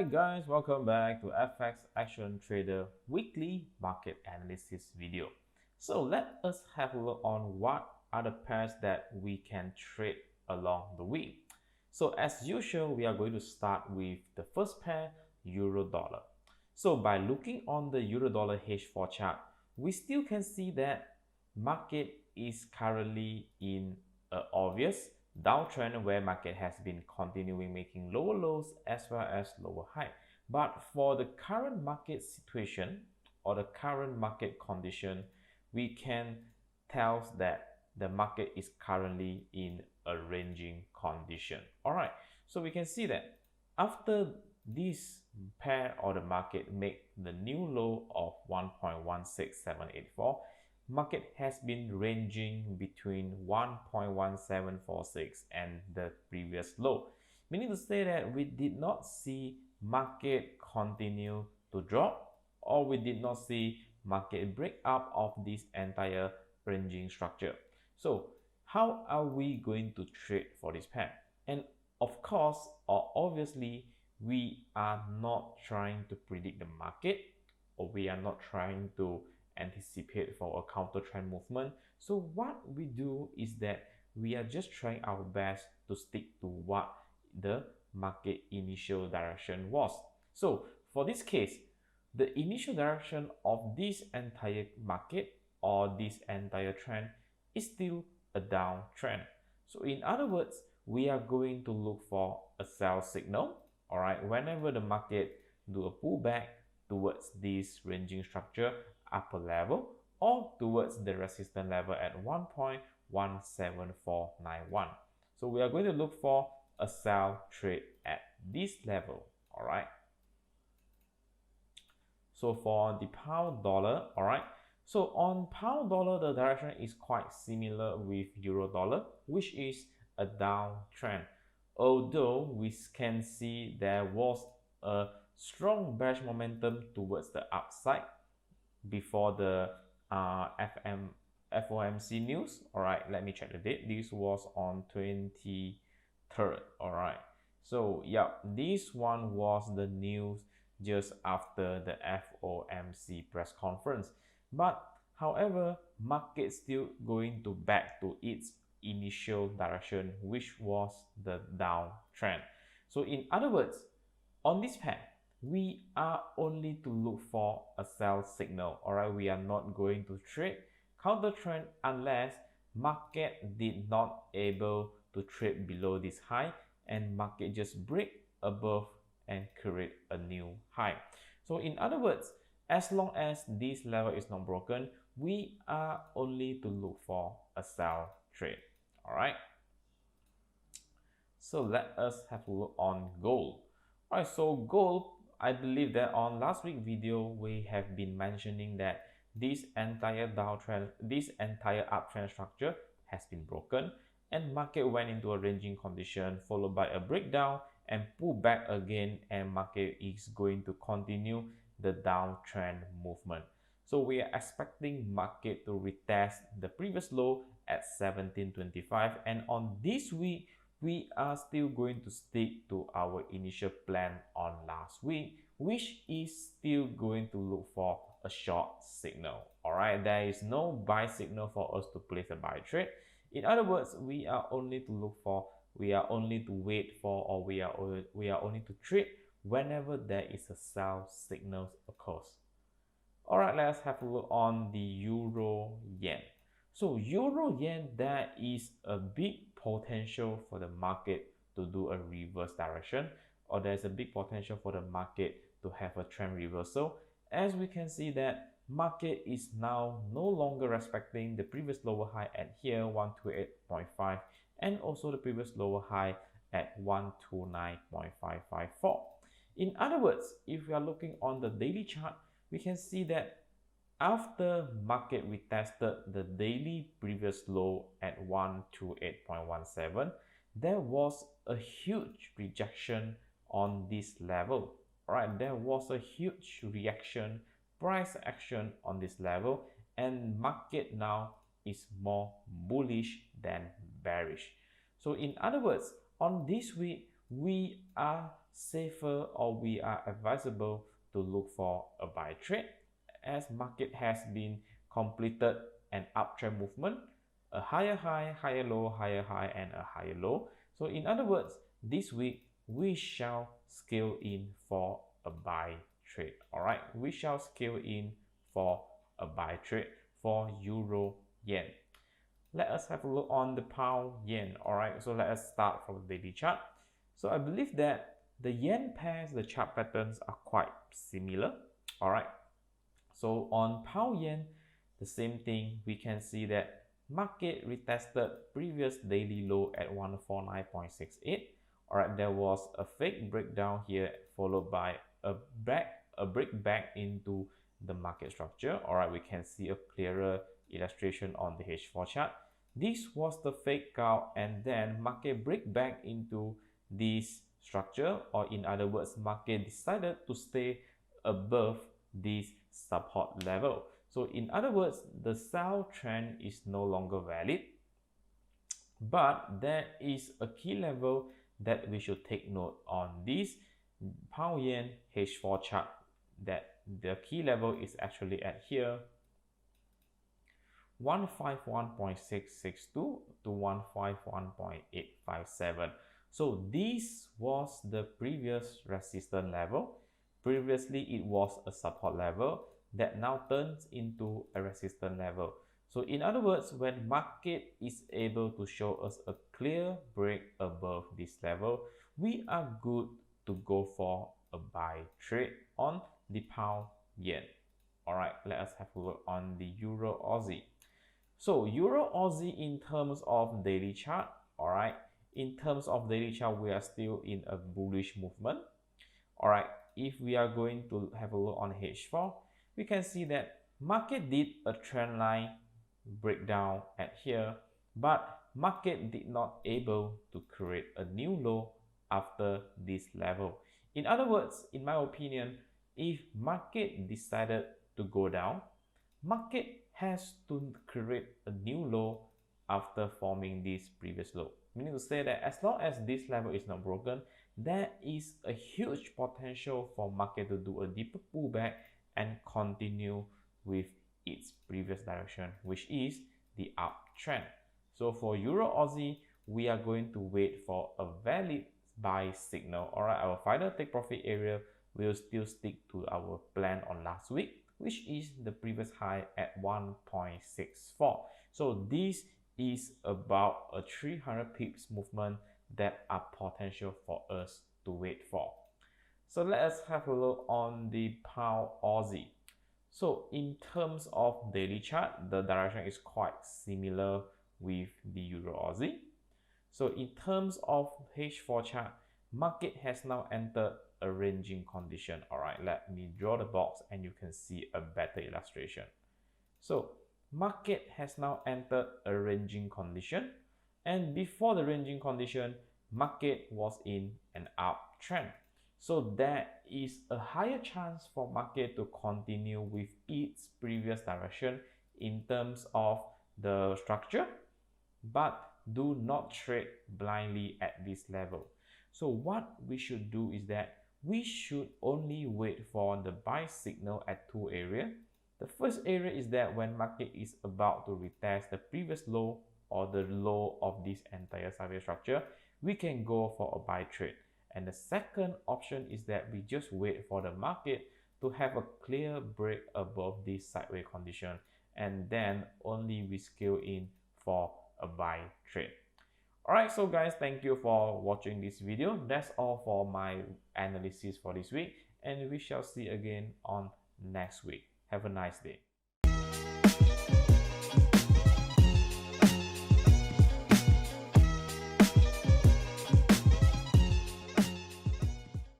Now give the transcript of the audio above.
Alright guys, welcome back to FX Action Trader weekly market analysis video. So let us have a look on what are the pairs that we can trade along the week. So as usual, we are going to start with the first pair, Euro Dollar. So by looking on the Euro Dollar H4 chart, we still can see that market is currently in an obvious downtrend where market has been continuing making lower lows as well as lower high. But for the current market situation or the current market condition, we can tell that the market is currently in a ranging condition. All right, so we can see that after this pair or the market make the new low of 1.16784, market has been ranging between 1.1746 and the previous low, meaning to say that we did not see market continue to drop, or we did not see market break up of this entire ranging structure. So how are we going to trade for this pair? And of course, or obviously, we are not trying to predict the market, or we are not trying to anticipate for a counter trend movement. So what we do is that we are just trying our best to stick to what the market initial direction was. So for this case, the initial direction of this entire market or this entire trend is still a downtrend. So in other words, we are going to look for a sell signal. All right, whenever the market do a pullback towards this ranging structure upper level or towards the resistance level at 1.17491. So we are going to look for a sell trade at this level. All right. So for the pound dollar, all right. So on pound dollar, the direction is quite similar with euro dollar, which is a downtrend. Although we can see there was a strong bearish momentum towards the upside before the FOMC news. All right, let me check the date. This was on 23rd. All right, so yeah, this one was the news just after the FOMC press conference. But however, market still going to back to its initial direction, which was the downtrend. So in other words, on this pair, we are only to look for a sell signal. All right, we are not going to trade counter trend unless market did not able to trade below this high and market just break above and create a new high. So in other words, as long as this level is not broken, we are only to look for a sell trade. All right, so let us have a look on gold. All right, so gold, I believe that on last week's video, we have been mentioning that this entire downtrend, this entire uptrend structure has been broken and market went into a ranging condition followed by a breakdown and pull back again, and market is going to continue the downtrend movement. So we are expecting market to retest the previous low at 1725, and on this week, we are still going to stick to our initial plan on last week, which is still going to look for a short signal. All right, there is no buy signal for us to place a buy trade. In other words, we are only to look for, we are only to wait for, or we are only to trade whenever there is a sell signal occurs. All right, let's have a look on the euro yen. So euro yen, there is a big potential for the market to do a reverse direction, or there's a big potential for the market to have a trend reversal, as we can see that market is now no longer respecting the previous lower high at here 128.5 and also the previous lower high at 129.554. In other words, if we are looking on the daily chart, we can see that after market retested the daily previous low at 128.17, there was a huge rejection on this level. All right, there was a huge reaction, price action on this level, and market now is more bullish than bearish. So in other words, on this week, we are safer or we are advisable to look for a buy trade, as market has been completed an uptrend movement, a higher high, higher low, higher high, and a higher low. So in other words, this week we shall scale in for a buy trade. All right, we shall scale in for a buy trade for euro yen. Let us have a look on the pound yen. All right, so let us start from the daily chart. So I believe that the yen pairs, the chart patterns are quite similar. All right, so on pound yen, the same thing. We can see that market retested previous daily low at 149.68. All right, there was a fake breakdown here followed by a break back into the market structure. All right, we can see a clearer illustration on the H4 chart. This was the fake out, and then market break back into this structure, or in other words, market decided to stay above this support level. So in other words, the sell trend is no longer valid, but there is a key level that we should take note on this pound yen H4 chart, that the key level is actually at here, 151.662 to 151.857. So this was the previous resistance level. Previously it was a support level that now turns into a resistance level. So in other words, when market is able to show us a clear break above this level, we are good to go for a buy trade on the pound yen. All right, let us have a look on the euro Aussie. So euro Aussie in terms of daily chart, all right, in terms of daily chart, we are still in a bullish movement. All right, if we are going to have a look on H4, we can see that market did a trend line breakdown at here, but market did not able to create a new low after this level. In other words, in my opinion, if market decided to go down, market has to create a new low after forming this previous low. Meaning to say that as long as this level is not broken, there is a huge potential for market to do a deeper pullback and continue with its previous direction, which is the uptrend. So for euro Aussie, we are going to wait for a valid buy signal. All right, our final take profit area will still stick to our plan on last week, which is the previous high at 1.64. So this is about a 300 pips movement that are potential for us to wait for. So let us have a look on the pound Aussie. So in terms of daily chart, the direction is quite similar with the euro Aussie. So in terms of H4 chart, market has now entered a ranging condition. All right, let me draw the box and you can see a better illustration. So market has now entered a ranging condition, and before the ranging condition, market was in an uptrend. So there is a higher chance for market to continue with its previous direction in terms of the structure, but do not trade blindly at this level. So what we should do is that we should only wait for the buy signal at two areas. The first area is that when market is about to retest the previous low or the low of this entire sideways structure, we can go for a buy trade. And the second option is that we just wait for the market to have a clear break above this sideways condition, and then only we scale in for a buy trade. Alright, so guys, thank you for watching this video. That's all for my analysis for this week, and we shall see again on next week. Have a nice day.